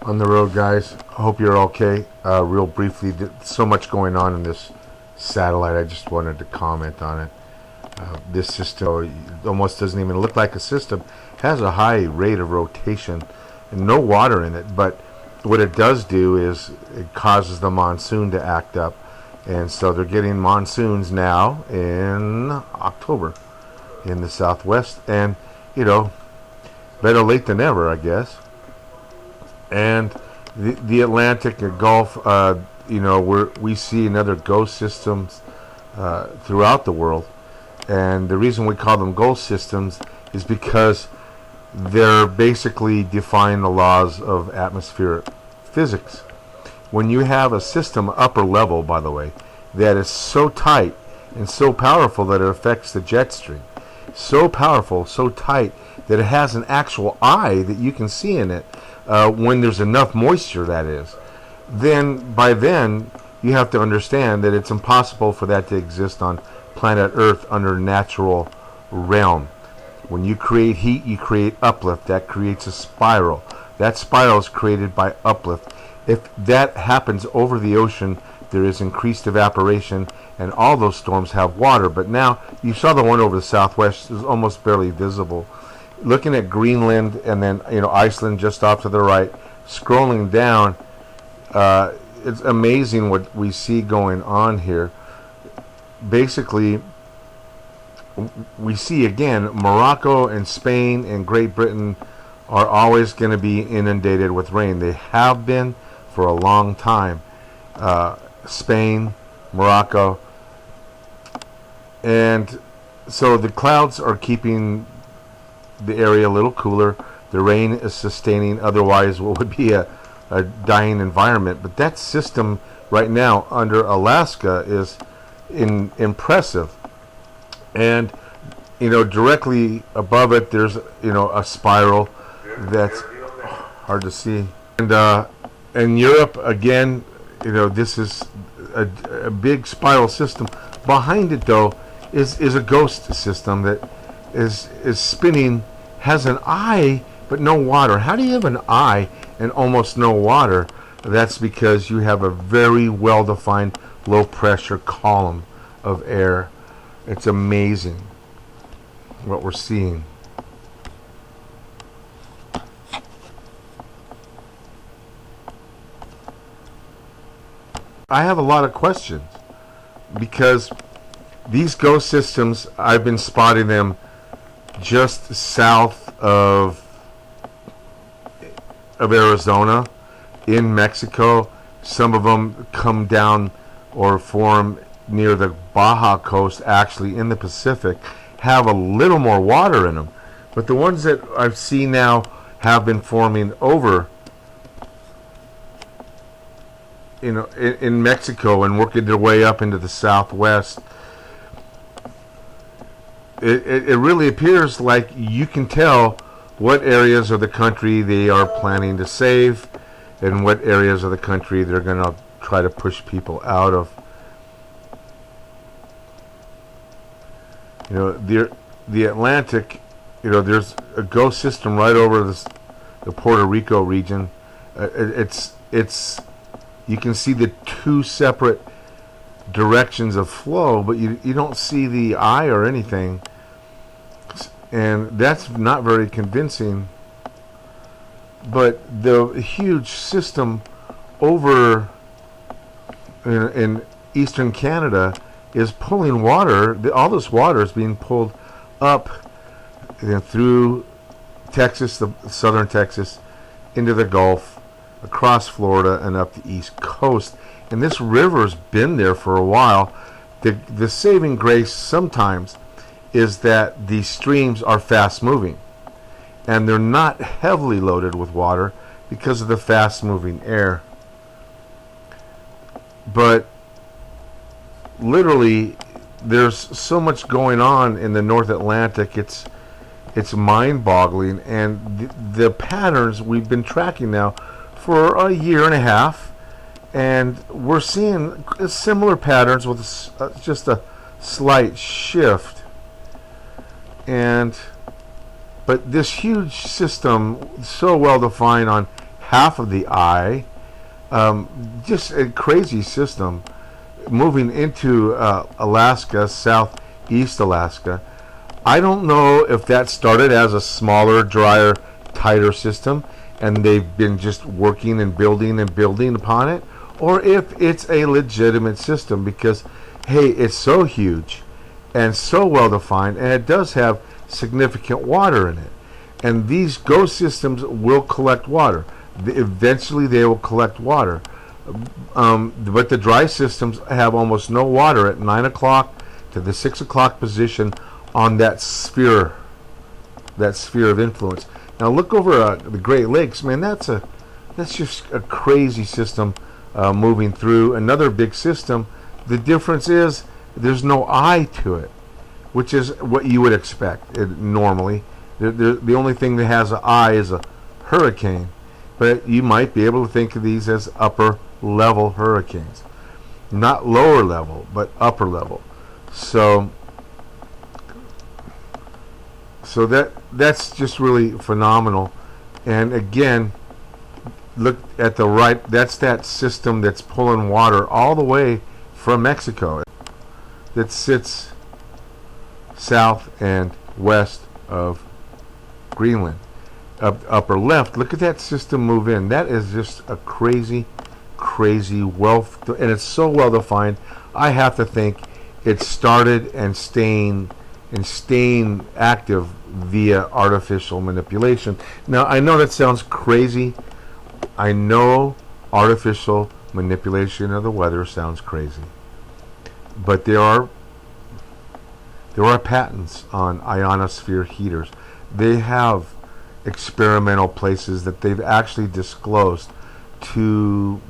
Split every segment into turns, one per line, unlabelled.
on the road, guys. I hope you're okay. Real briefly, so much going on in this satellite. I just wanted to comment on it. This system almost doesn't even look like a system. It has a high rate of rotation and no water in it. But what it does do is it causes the monsoon to act up. And so they're getting monsoons now in October in the southwest. And, better late than never, I guess. And the Atlantic and Gulf, we see another ghost systems throughout the world. And the reason we call them ghost systems is because they're basically defying the laws of atmospheric physics. When you have a system, upper level, by the way, that is so tight and so powerful that it affects the jet stream, so powerful, so tight that it has an actual eye that you can see in it, when there's enough moisture, that is, then you have to understand that it's impossible for that to exist on planet Earth under natural realm. When you create heat, you create uplift. That creates a spiral. That spiral is created by uplift. If that happens over the ocean, there is increased evaporation, and all those storms have water. But now, you saw the one over the southwest is almost barely visible. Looking at Greenland and then Iceland just off to the right, scrolling down, it's amazing what we see going on here. Basically, we see again Morocco and Spain and Great Britain are always going to be inundated with rain. They have been for a long time. Spain, Morocco, and so the clouds are keeping the area a little cooler. The rain is sustaining otherwise what would be a dying environment. But that system right now under Alaska is impressive. And directly above it there's a spiral that's hard to see. And Europe again, this is a big spiral system. Behind it though is a ghost system that is spinning, has an eye but no water. How do you have an eye and almost no water? That's because you have a very well defined low pressure column of air. It's amazing what we're seeing. I have a lot of questions because these ghost systems, I've been spotting them just south of Arizona, in Mexico. Some of them come down or form near the Baja coast, actually in the Pacific, have a little more water in them. But the ones that I've seen now have been forming over in Mexico and working their way up into the southwest. It really appears like you can tell what areas of the country they are planning to save and what areas of the country they're going to try to push people out of. The Atlantic, there's a ghost system right over the Puerto Rico region. It's you can see the two separate directions of flow, but you don't see the eye or anything. And that's not very convincing. But the huge system over in eastern Canada is pulling water. All this water is being pulled up through Texas, the southern Texas, into the Gulf, across Florida, and up the east coast. And this river's been there for a while. The saving grace sometimes is that these streams are fast moving and they're not heavily loaded with water because of the fast moving air. But literally there's so much going on in the North Atlantic, it's mind boggling. And the patterns we've been tracking now for a year and a half, and we're seeing similar patterns with just a slight shift. But this huge system, so well defined on half of the eye. Just a crazy system moving into Alaska, southeast Alaska. I don't know if that started as a smaller, drier, tighter system, and they've been just working and building upon it, or if it's a legitimate system, because, hey, it's so huge and so well defined, and it does have significant water in it. And these ghost systems will collect water. Eventually, they will collect water. But the dry systems have almost no water at 9 o'clock to the 6 o'clock position on that sphere of influence. Now look over the Great Lakes, man. That's just a crazy system moving through another big system. The difference is there's no eye to it, which is what you would expect normally. The only thing that has an eye is a hurricane, but you might be able to think of these as upper level hurricanes, not lower level, but upper level. So that's just really phenomenal. And again, look at the right. That's that system that's pulling water all the way from Mexico, that sits south and west of Greenland. Upper left, look at that system move in. That is just a crazy wealth, and it's so well defined. I have to think it started and staying active via artificial manipulation. Now, I know that sounds crazy. I know artificial manipulation of the weather sounds crazy, but there are patents on ionosphere heaters. They have experimental places that they've actually disclosed to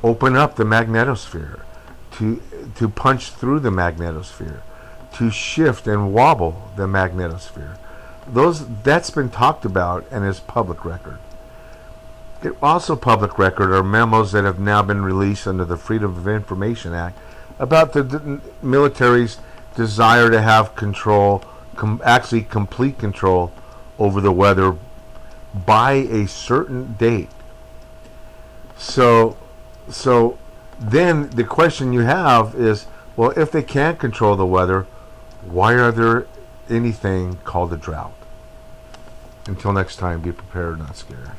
open up the magnetosphere, to punch through the magnetosphere, to shift and wobble the magnetosphere. That's been talked about and is public record. It also public record are memos that have now been released under the Freedom of Information Act about the military's desire to have control, actually complete control over the weather by a certain date. So then the question you have is, well, if they can't control the weather, why are there anything called a drought? Until next time, be prepared, not scared.